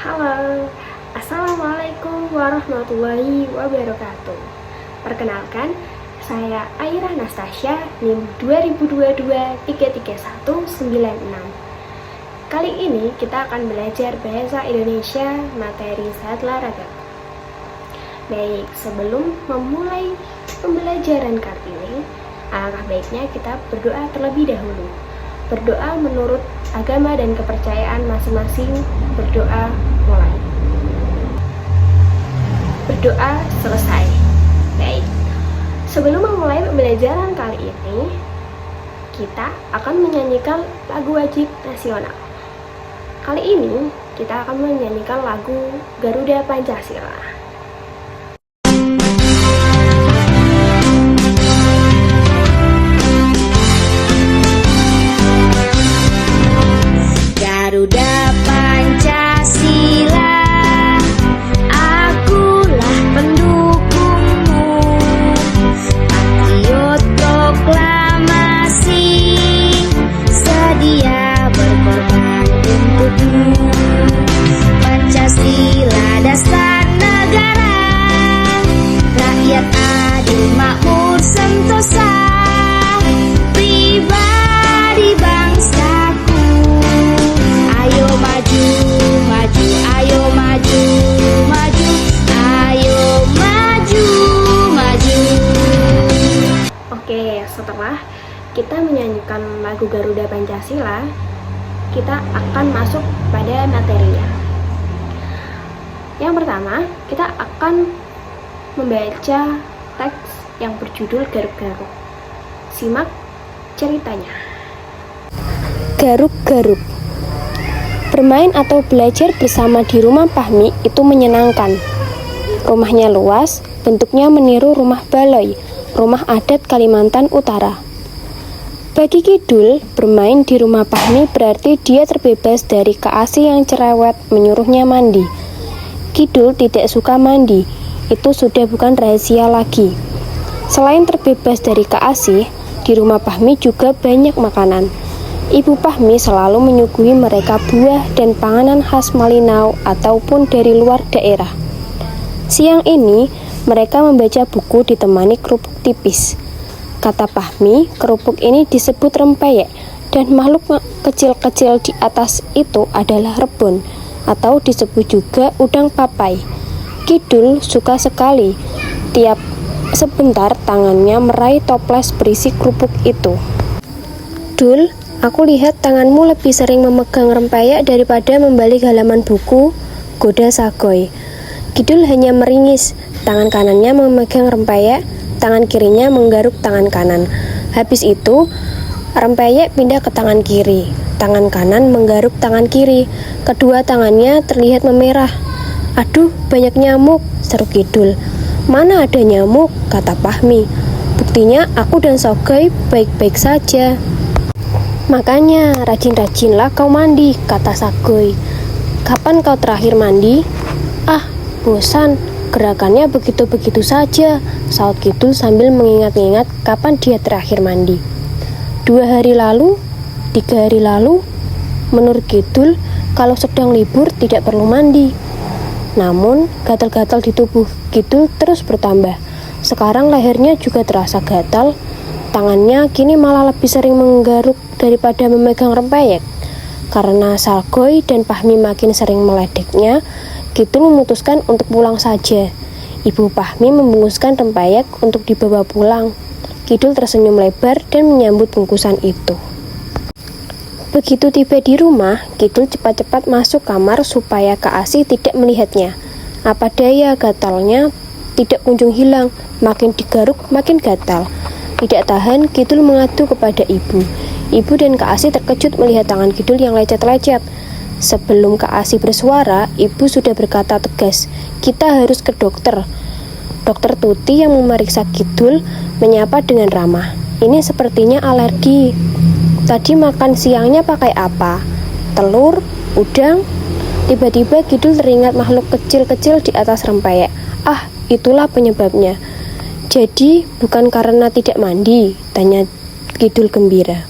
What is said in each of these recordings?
Halo, Assalamualaikum warahmatullahi wabarakatuh. Perkenalkan, saya Aira Nastasya, NIM 2022-33196. Kali ini kita akan belajar Bahasa Indonesia materi Sadlaragam. Baik, sebelum memulai pembelajaran kali ini, alangkah baiknya kita berdoa terlebih dahulu. Berdoa menurut agama dan kepercayaan masing-masing. Berdoa mulai. Berdoa selesai. Baik. Sebelum memulai pembelajaran kali ini, kita akan menyanyikan lagu wajib nasional. Kali ini kita akan menyanyikan lagu Garuda Pancasila. Garuda Pancasila, akulah pendukungmu, patriot proklamasi, sedia berkorban untukmu. Pancasila dasar negara, rakyat adil makmur sentosa, pribadi bangsaku. Ayo maju, maju, ayo maju, maju, ayo maju, maju. Oke, setelah kita menyanyikan lagu Garuda Pancasila, kita akan masuk pada materinya. Yang pertama, kita akan membaca teks yang berjudul Garuk-garuk. Simak ceritanya. Garuk-garuk. Bermain atau belajar bersama di rumah Pahmi itu menyenangkan. Rumahnya luas, bentuknya meniru rumah baloi, rumah adat Kalimantan Utara. Bagi Kidul, bermain di rumah Pahmi berarti dia terbebas dari Kak yang cerewet menyuruhnya mandi. Kidul tidak suka mandi, itu sudah bukan rahasia lagi. Selain terbebas dari Kak, di rumah Pahmi juga banyak makanan. Ibu Pahmi selalu menyuguhi mereka buah dan panganan khas Malinau ataupun dari luar daerah. Siang ini, mereka membaca buku ditemani kerupuk tipis. Kata Pahmi, kerupuk ini disebut rempeyek dan makhluk kecil-kecil di atas itu adalah rebon atau disebut juga udang papai. Kidul suka sekali. Tiap sebentar tangannya meraih toples berisi kerupuk itu. Dul, aku lihat tanganmu lebih sering memegang rempeyek daripada membalik halaman buku, goda Sagoy. Kidul hanya meringis, tangan kanannya memegang rempeyek, tangan kirinya menggaruk tangan kanan. Habis itu, rempeyek pindah ke tangan kiri, tangan kanan menggaruk tangan kiri, kedua tangannya terlihat memerah. Aduh, banyak nyamuk, seru Kidul. Mana ada nyamuk, kata Pahmi. Buktinya aku dan Sagoy baik-baik saja. Makanya rajin-rajinlah kau mandi, kata Sagoy. Kapan kau terakhir mandi? Ah, bosan, gerakannya begitu-begitu saja, saut Kidul sambil mengingat-ingat kapan dia terakhir mandi. 2 hari lalu, 3 hari lalu. Menurut Kidul, kalau sedang libur tidak perlu mandi. Namun, gatal-gatal di tubuh Kidul terus bertambah. Sekarang lehernya juga terasa gatal. Tangannya kini malah lebih sering menggaruk daripada memegang rempeyek. Karena Sagoy dan Pahmi makin sering meledeknya, Kidul memutuskan untuk pulang saja. Ibu Pahmi membungkuskan rempeyek untuk dibawa pulang. Kidul tersenyum lebar dan menyambut bungkusan itu. Begitu tiba di rumah, Kidul cepat-cepat masuk kamar supaya Kak Asih tidak melihatnya. Apa daya, gatalnya tidak kunjung hilang, makin digaruk makin gatal. Tidak tahan, Kidul mengadu kepada ibu. Ibu dan Kak Asih terkejut melihat tangan Kidul yang lecet-lecet. Sebelum Kak Asih bersuara, ibu sudah berkata tegas, "Kita harus ke dokter." Dokter Tuti yang memeriksa Kidul menyapa dengan ramah. Ini sepertinya alergi. Tadi makan siangnya pakai apa? Telur? Udang? Tiba-tiba Kidul teringat makhluk kecil-kecil di atas rempeyek. Ah, itulah penyebabnya. Jadi, bukan karena tidak mandi? Tanya Kidul gembira.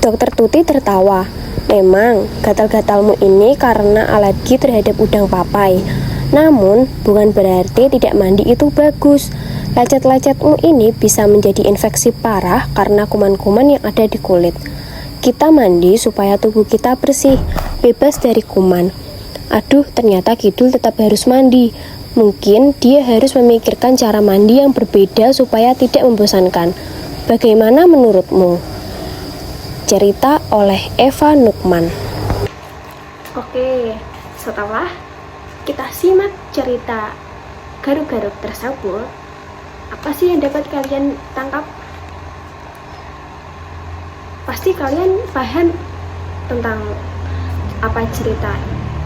Dokter Tuti tertawa. Memang, gatal-gatalmu ini karena alergi terhadap udang papai. Namun, bukan berarti tidak mandi itu bagus. Lecet-lecetmu ini bisa menjadi infeksi parah karena kuman-kuman yang ada di kulit. Kita mandi supaya tubuh kita bersih, bebas dari kuman. Aduh, ternyata Kidul tetap harus mandi. Mungkin dia harus memikirkan cara mandi yang berbeda supaya tidak membosankan. Bagaimana menurutmu? Cerita oleh Eva Nukman. Oke, setelah kita simak cerita garuk-garuk tersebut, apa sih yang dapat kalian tangkap? Pasti kalian paham tentang apa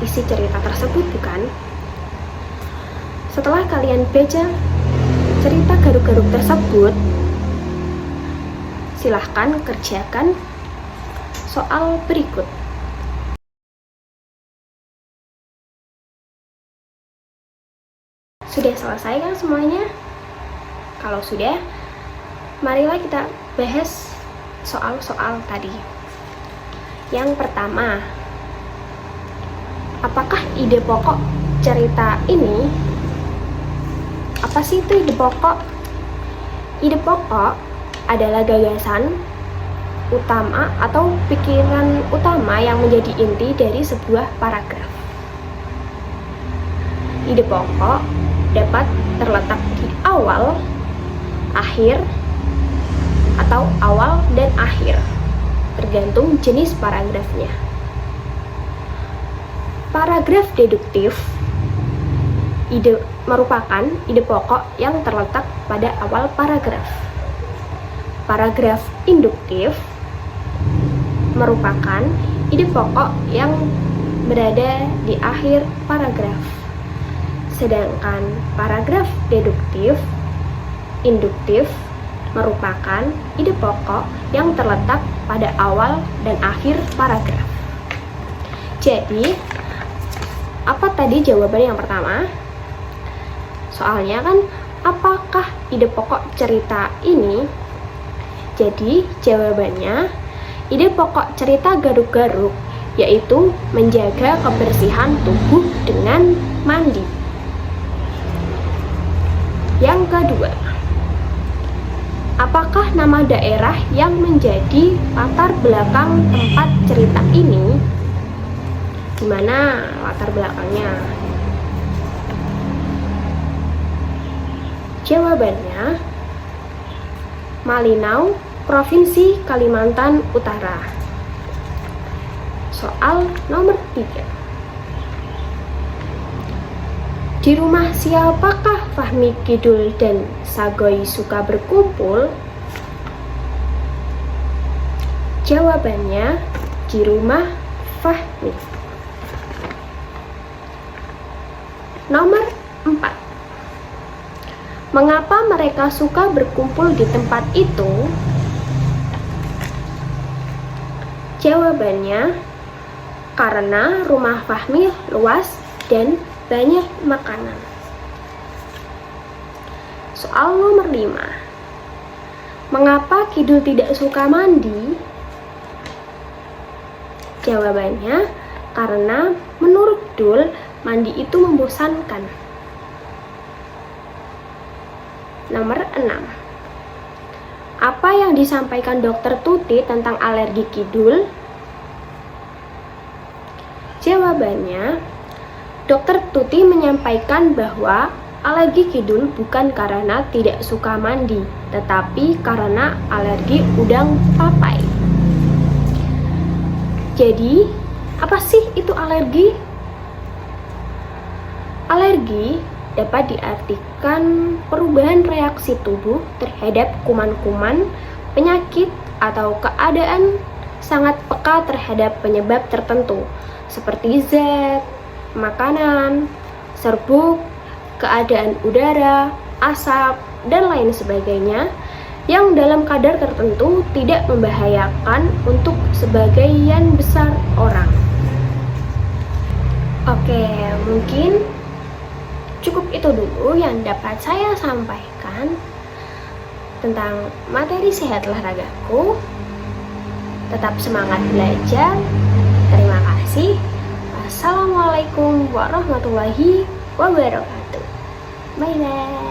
isi cerita tersebut, bukan? Setelah kalian baca cerita garuk-garuk tersebut, silahkan kerjakan soal berikut. Sudah selesai kan semuanya? Kalau sudah, marilah kita bahas soal-soal tadi. Yang pertama, apakah ide pokok cerita ini? Apa sih itu ide pokok? Ide pokok adalah gagasan utama atau pikiran utama yang menjadi inti dari sebuah paragraf. Ide pokok dapat terletak di awal, akhir, atau awal dan akhir, tergantung jenis paragrafnya. Paragraf deduktif merupakan ide pokok yang terletak pada awal paragraf. Paragraf induktif merupakan ide pokok yang berada di akhir paragraf. Sedangkan paragraf deduktif, induktif merupakan ide pokok yang terletak pada awal dan akhir paragraf. Jadi, apa tadi jawaban yang pertama? Soalnya kan, apakah ide pokok cerita ini? Jadi, jawabannya ide pokok cerita garuk-garuk yaitu menjaga kebersihan tubuh dengan mandi. Yang kedua, apakah nama daerah yang menjadi latar belakang tempat cerita ini? Gimana latar belakangnya? Jawabannya, Malinau, Provinsi Kalimantan Utara. Soal nomor 3. Di rumah siapakah Fahmi, Kidul, dan Sagoy suka berkumpul? Jawabannya, di rumah Fahmi. Nomor 4. Mengapa mereka suka berkumpul di tempat itu? Jawabannya, karena rumah Fahmi luas dan banyak makanan. Soal nomor 5. Mengapa Kidul tidak suka mandi? Jawabannya, karena menurut Dul, mandi itu membosankan. Nomor 6. Apa yang disampaikan Dokter Tuti tentang alergi Kidul? Jawabannya, Dokter Tuti menyampaikan bahwa alergi Kidul bukan karena tidak suka mandi, tetapi karena alergi udang papai. Jadi, apa sih itu alergi? Alergi dapat diartikan perubahan reaksi tubuh terhadap kuman-kuman, penyakit, atau keadaan sangat peka terhadap penyebab tertentu, seperti zat, makanan, serbuk, keadaan udara, asap, dan lain sebagainya, yang dalam kadar tertentu tidak membahayakan untuk sebagian besar orang. Oke, mungkin cukup itu dulu yang dapat saya sampaikan tentang materi sehat olahragaku. Tetap semangat belajar kasih. Assalamualaikum warahmatullahi wabarakatuh. Bye bye.